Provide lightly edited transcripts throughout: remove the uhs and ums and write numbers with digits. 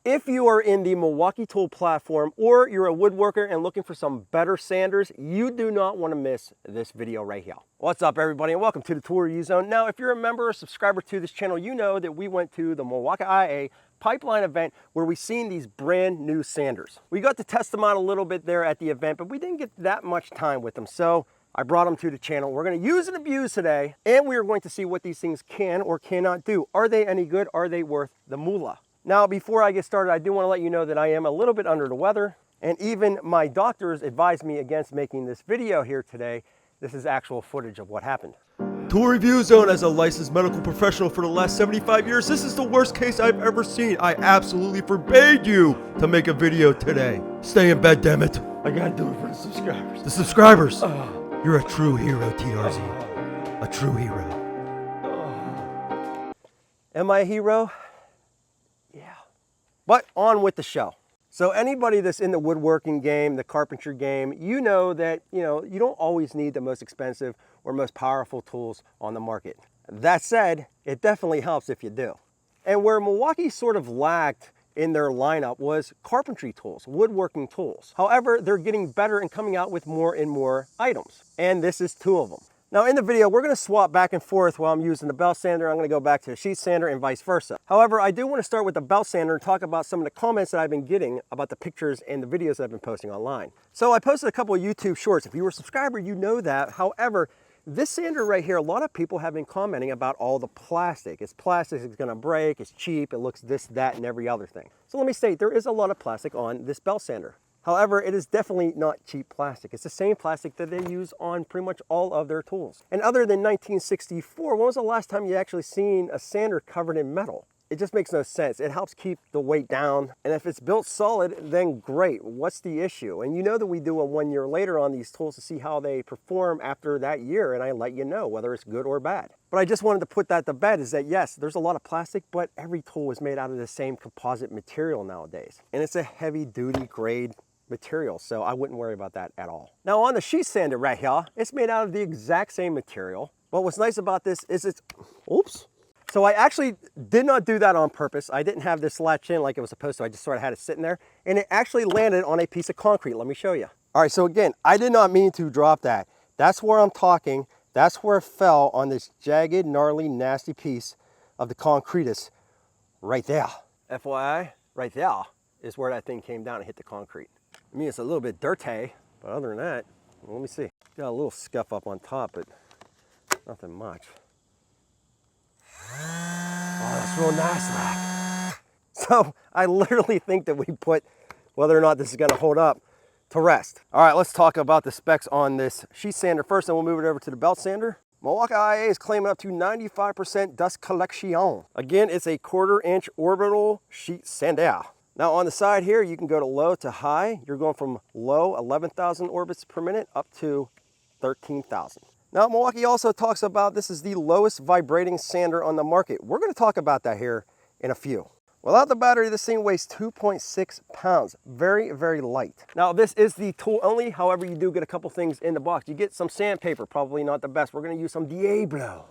If you are in the Milwaukee Tool platform or you're a woodworker and looking for some better sanders, you do not want to miss this video right here. What's up everybody and welcome to the Tool Review Zone. Now if you're a member or subscriber to this channel, you know that we went to the Milwaukee IA pipeline event where we seen these brand new sanders. We got to test them out a little bit there at the event, but we didn't get that much time with them. So I brought them to the channel. We're going to use and abuse today, and we are going to see what these things can or cannot do. Are they any good? Are they worth the moolah? Now, before I get started, I do want to let you know that I am a little bit under the weather, and even my doctors advised me against making this video here today. This is actual footage of what happened. Tool Review Zone, as a licensed medical professional for the last 75 years, this is the worst case I've ever seen. I absolutely forbade you to make a video today. Stay in bed, damn it. I gotta do it for the subscribers. The subscribers. You're a true hero, TRZ. A true hero. Am I a hero? Yeah. But on with the show. So anybody that's in the woodworking game, the carpentry game, you know that, you don't always need the most expensive or most powerful tools on the market. That said, it definitely helps if you do. And where Milwaukee sort of lacked in their lineup was carpentry tools, woodworking tools. However, they're getting better and coming out with more and more items. And this is two of them. Now in the video, we're gonna swap back and forth while I'm using the belt sander. I'm gonna go back to the sheet sander and vice versa. However, I do wanna start with the belt sander and talk about some of the comments that I've been getting about the pictures and the videos that I've been posting online. So I posted a couple of YouTube shorts. If you were a subscriber, you know that. However, this sander right here, a lot of people have been commenting about all the plastic. It's plastic, it's gonna break, it's cheap, it looks this, that, and every other thing. So let me state, there is a lot of plastic on this belt sander. However, it is definitely not cheap plastic. It's the same plastic that they use on pretty much all of their tools. And other than 1964, when was the last time you actually seen a sander covered in metal? It just makes no sense. It helps keep the weight down. And if it's built solid, then great. What's the issue? And you know that we do a 1 year later on these tools to see how they perform after that year. And I let you know whether it's good or bad. But I just wanted to put that to bed is that yes, there's a lot of plastic, but every tool is made out of the same composite material nowadays. And it's a heavy duty grade material, so I wouldn't worry about that at all. Now on the sheet sander right here, it's made out of the exact same material. But what's nice about this is it's, oops. So I actually did not do that on purpose. I didn't have this latch in like it was supposed to. I just sort of had it sitting there and it actually landed on a piece of concrete. Let me show you. All right, so again, I did not mean to drop that. That's where I'm talking. That's where it fell on this jagged, gnarly, nasty piece of the concretus right there. FYI, right there is where that thing came down and hit the concrete. I mean, it's a little bit dirty, but other than that, well, let me see. Got a little scuff up on top, but nothing much. Oh, that's real nice, like. So I literally think that we put whether or not this is gonna hold up to rest. All right, let's talk about the specs on this sheet sander first, and we'll move it over to the belt sander. Milwaukee IA is claiming up to 95% dust collection. Again, it's a 1/4 inch orbital sheet sander. Now on the side here, you can go to low to high. You're going from low 11,000 orbits per minute up to 13,000. Now Milwaukee also talks about this is the lowest vibrating sander on the market. We're gonna talk about that here in a few. Without the battery, this thing weighs 2.6 pounds. Very, very light. Now this is the tool only. However, you do get a couple things in the box. You get some sandpaper, probably not the best. We're gonna use some Diablo.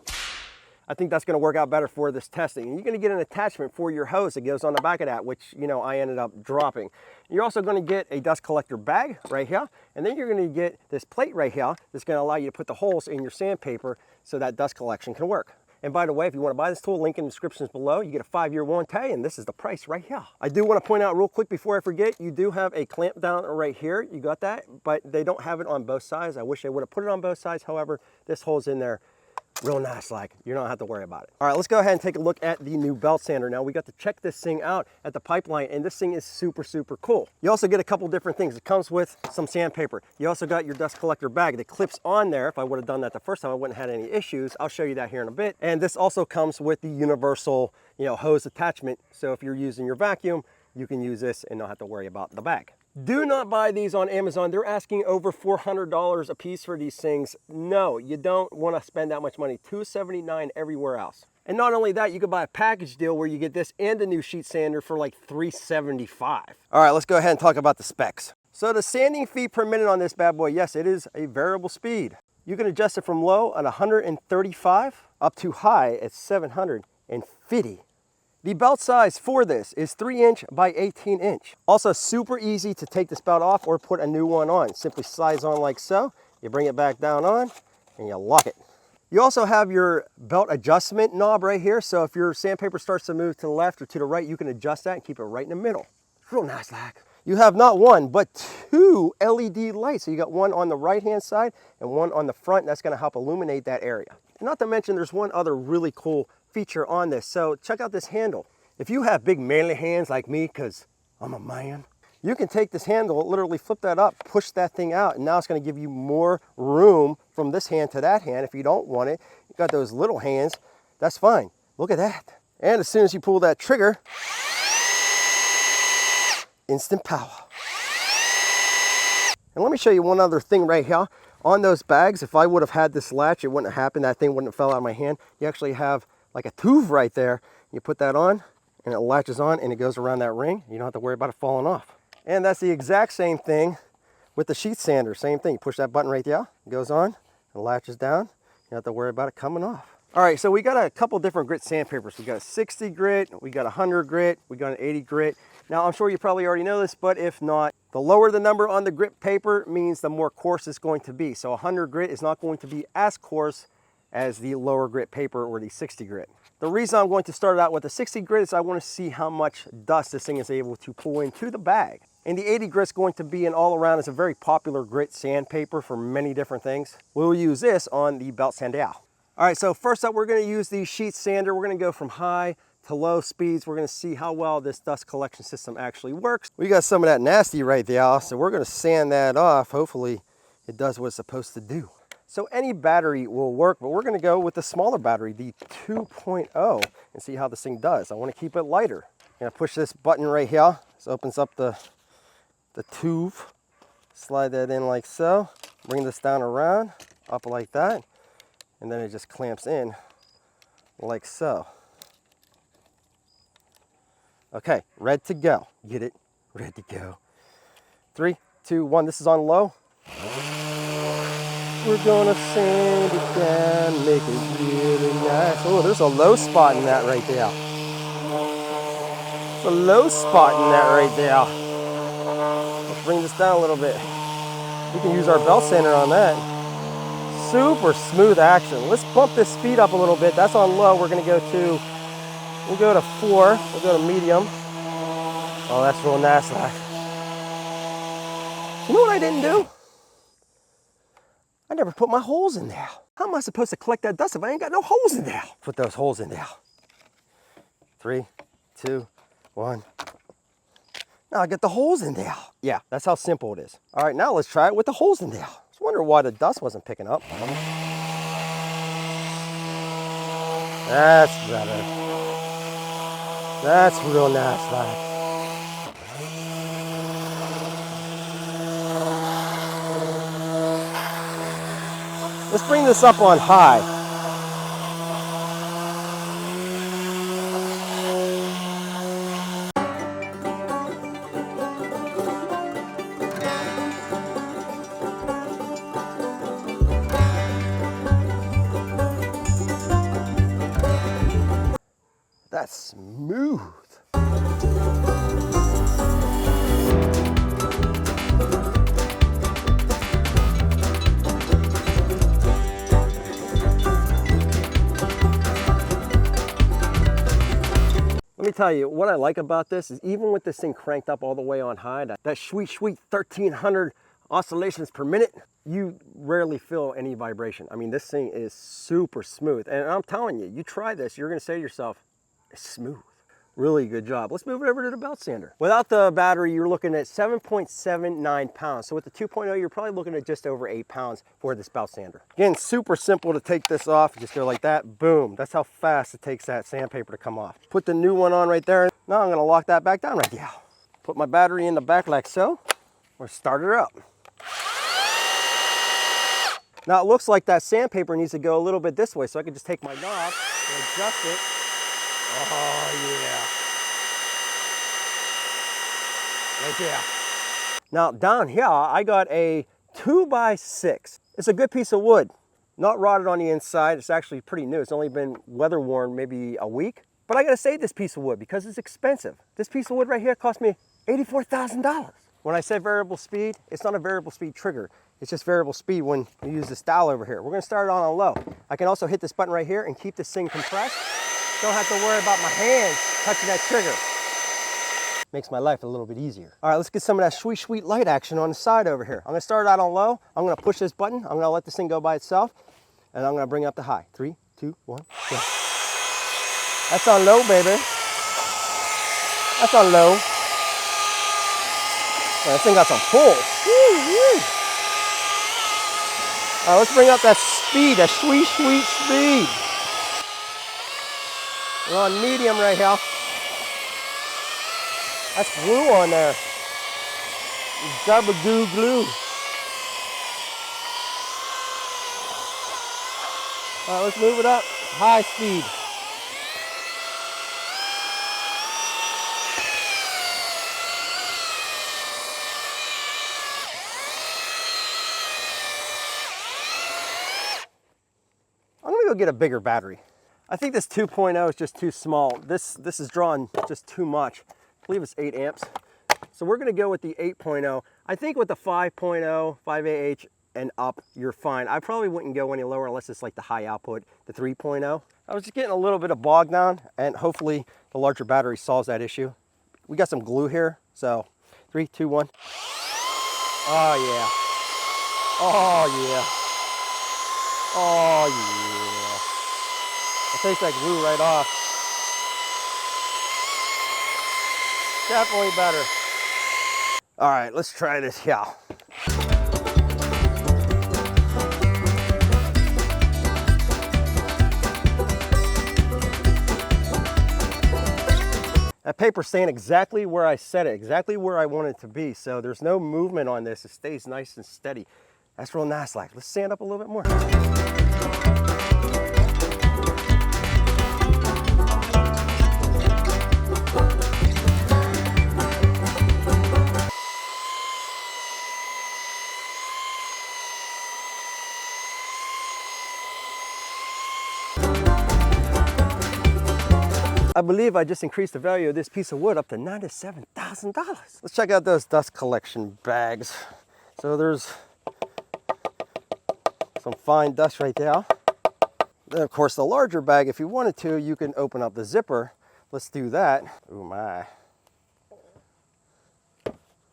I think that's going to work out better for this testing. And you're going to get an attachment for your hose that goes on the back of that, which, I ended up dropping. You're also going to get a dust collector bag right here. And then you're going to get this plate right here that's going to allow you to put the holes in your sandpaper so that dust collection can work. And by the way, if you want to buy this tool, link in the description below. You get a 5-year warranty, and this is the price right here. I do want to point out real quick before I forget, you do have a clamp down right here. You got that, but they don't have it on both sides. I wish they would have put it on both sides. However, this holds in there real nice, like you don't have to worry about it. All right, let's go ahead and take a look at the new belt sander. Now we got to check this thing out at the pipeline, and this thing is super, super cool. You also get a couple different things. It comes with some sandpaper. You also got your dust collector bag that clips on there. If I would have done that the first time, I wouldn't have had any issues. I'll show you that here in a bit. And this also comes with the universal, hose attachment. So if you're using your vacuum, you can use this and not have to worry about the bag. Do not buy these on Amazon. They're asking over $400 a piece for these things. No, you don't want to spend that much money. $279 everywhere else. And not only that, you could buy a package deal where you get this and a new sheet sander for like $375. All right, let's go ahead and talk about the specs. So the sanding feet per minute on this bad boy, yes, it is a variable speed. You can adjust it from low at 135 up to high at 750. The belt size for this is 3" by 18". Also super easy to take this belt off or put a new one on. Simply slides on like so. You bring it back down on and you lock it. You also have your belt adjustment knob right here. So if your sandpaper starts to move to the left or to the right, you can adjust that and keep it right in the middle. It's real nice, like. You have not one, but 2 LED lights. So you got one on the right-hand side and one on the front. That's gonna help illuminate that area. And not to mention, there's one other really cool feature on this. So check out this handle. If you have big manly hands like me, because I'm a man, you can take this handle, literally flip that up, push that thing out, and now it's going to give you more room from this hand to that hand. If you don't want it, you got those little hands, that's fine. Look at that. And as soon as you pull that trigger, instant power. And let me show you one other thing right here. On those bags, if I would have had this latch, it wouldn't have happened. That thing wouldn't have fell out of my hand. You actually have like a tube right there. You put that on and it latches on and it goes around that ring. You don't have to worry about it falling off. And that's the exact same thing with the sheet sander. Same thing. You push that button right there, it goes on, it latches down. You don't have to worry about it coming off. All right, so we got a couple different grit sandpapers. We got a 60 grit, we got a 100 grit, we got an 80 grit. Now I'm sure you probably already know this, but if not, the lower the number on the grit paper means the more coarse it's going to be. So 100 grit is not going to be as coarse as the lower grit paper or the 60 grit. The reason I'm going to start out with the 60 grit is I want to see how much dust this thing is able to pull into the bag. And the 80 grit is going to be an all around. It's a very popular grit sandpaper for many different things. We'll use this on the Belt Sander. All right, so first up, we're going to use the sheet sander. We're going to go from high to low speeds. We're going to see how well this dust collection system actually works. We got some of that nasty right there, so we're going to sand that off. Hopefully it does what it's supposed to do. So any battery will work, but we're going to go with the smaller battery, the 2.0, and see how this thing does. I want to keep it lighter. I'm going to push this button right here. This opens up the tube. Slide that in like so. Bring this down around, up like that, and then it just clamps in like so. Okay, ready to go. Get it? Ready to go. 3, 2, 1. This is on low. We're gonna sand it down, make it really nice. Oh, there's a low spot in that right there. There's a low spot in that right there. Let's bring this down a little bit. We can use our belt sander on that. Super smooth action. Let's bump this speed up a little bit. That's on low. We'll go to 4. We'll go to medium. Oh, that's real nice. You know what I didn't do? I never put my holes in there. How am I supposed to collect that dust if I ain't got no holes in there? Put those holes in there. 3, 2, 1. Now I get the holes in there. Yeah, that's how simple it is. All right, now let's try it with the holes in there. I was wondering why the dust wasn't picking up. That's better. That's real nice, like. Let's bring this up on high. That's smooth. Let me tell you, what I like about this is even with this thing cranked up all the way on high, that sweet 1300 oscillations per minute, you rarely feel any vibration. I mean, this thing is super smooth. And I'm telling you, you try this, you're gonna say to yourself, it's smooth. Really good job. Let's move it over to the belt sander. Without the battery, you're looking at 7.79 pounds. So with the 2.0, you're probably looking at just over 8 pounds for this belt sander. Again, super simple to take this off. Just go like that, boom. That's how fast it takes that sandpaper to come off. Put the new one on right there. Now I'm gonna lock that back down right there. Put my battery in the back like so. We'll start her up. Now it looks like that sandpaper needs to go a little bit this way, so I can just take my knob and adjust it. Oh yeah. Right there. Now down here, I got a 2x6. It's a good piece of wood. Not rotted on the inside. It's actually pretty new. It's only been weather worn maybe a week. But I gotta save this piece of wood because it's expensive. This piece of wood right here cost me $84,000. When I say variable speed, it's not a variable speed trigger. It's just variable speed when you use this dial over here. We're gonna start it on low. I can also hit this button right here and keep this thing compressed. Don't have to worry about my hands touching that trigger. Makes my life a little bit easier. All right, let's get some of that sweet light action on the side over here. I'm gonna start it out on low. I'm gonna push this button. I'm gonna let this thing go by itself. And I'm gonna bring it up to high. 3, 2, 1, go. That's on low, baby. That's on low. Man, this thing got some pull. Woo. All right, let's bring up that speed, that sweet speed. We're on medium right here. That's glue on there. Gabagoo glue. All right, let's move it up. High speed. I'm gonna go get a bigger battery. I think this 2.0 is just too small. This is drawing just too much. I believe it's 8 amps. So we're gonna go with the 8.0. I think with the 5.0, 5AH and up, you're fine. I probably wouldn't go any lower unless it's like the high output, the 3.0. I was just getting a little bit of bog down, and hopefully the larger battery solves that issue. We got some glue here, so 3, 2, 1. Oh yeah. Oh yeah. Oh yeah. It takes that glue right off. Definitely better. All right, let's try this, yeah. That paper's staying exactly where I set it, exactly where I want it to be. So there's no movement on this. It stays nice and steady. That's real nice. Like, let's sand up a little bit more. I believe I just increased the value of this piece of wood up to $97,000. Let's check out those dust collection bags. So there's some fine dust right there. Then of course the larger bag, if you wanted to, you can open up the zipper. Let's do that. Oh my.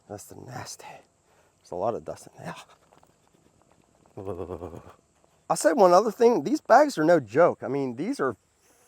That's the nasty. There's a lot of dust in there. I'll say one other thing. These bags are no joke. I mean, these are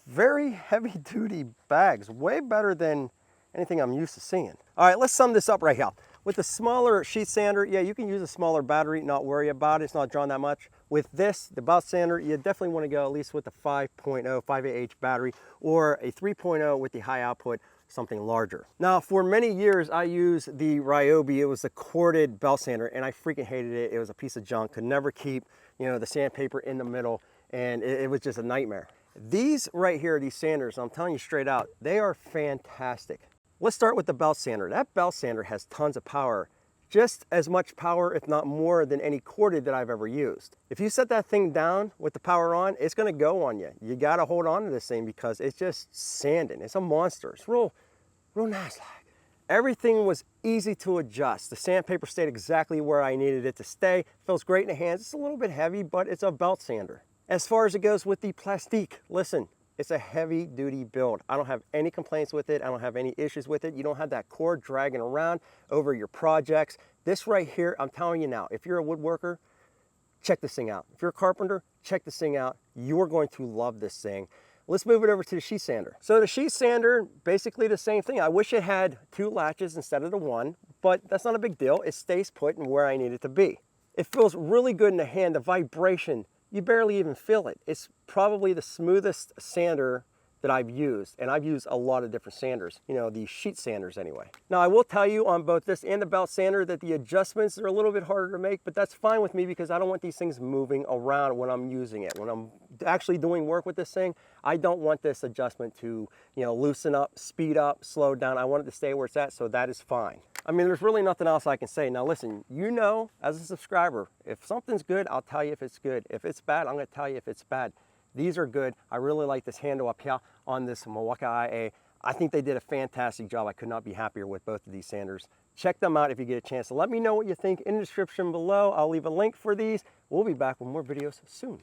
very heavy duty bags, way better than anything I'm used to seeing. All right, let's sum this up right here. With the smaller sheet sander, yeah, you can use a smaller battery, not worry about it, it's not drawing that much. With this, the belt sander, you definitely want to go at least with the 5.0, 5AH battery, or a 3.0 with the high output, something larger. Now, for many years, I used the Ryobi. It was a corded belt sander, and I freaking hated it. It was a piece of junk, could never keep, you know, the sandpaper in the middle, and it was just a nightmare. These right here, these sanders, I'm telling you straight out, they are fantastic. Let's start with the belt sander. That belt sander has tons of power, just as much power, if not more, than any corded that I've ever used. If you set that thing down with the power on, it's gonna go on you. You gotta hold on to this thing because it's just sanding. It's a monster. It's real nice. Everything was easy to adjust. The sandpaper stayed exactly where I needed it to stay. Feels great in the hands. It's a little bit heavy, but it's a belt sander. As far as it goes with the plastique, listen, it's a heavy duty build. I don't have any complaints with it. I don't have any issues with it. You don't have that cord dragging around over your projects. This right here, I'm telling you now, if you're a woodworker, check this thing out. If you're a carpenter, check this thing out. You're going to love this thing. Let's move it over to the sheet sander. So the sheet sander, basically the same thing. I wish it had 2 latches instead of the 1, but that's not a big deal. It stays put in where I need it to be. It feels really good in the hand. The vibration, you barely even feel it. It's probably the smoothest sander that I've used, and I've used a lot of different sanders, you know, the sheet sanders anyway. Now, I will tell you on both this and the belt sander that the adjustments are a little bit harder to make, but that's fine with me because I don't want these things moving around when I'm using it. When I'm actually doing work with this thing, I don't want this adjustment to, you know, loosen up, speed up, slow down. I want it to stay where it's at, so that is fine. I mean, there's really nothing else I can say. Now listen, you know, as a subscriber, if something's good, I'll tell you if it's good. If it's bad, I'm gonna tell you if it's bad. These are good. I really like this handle up here on this Milwaukee IA. I think they did a fantastic job. I could not be happier with both of these sanders. Check them out if you get a chance. Let me know what you think in the description below. I'll leave a link for these. We'll be back with more videos soon.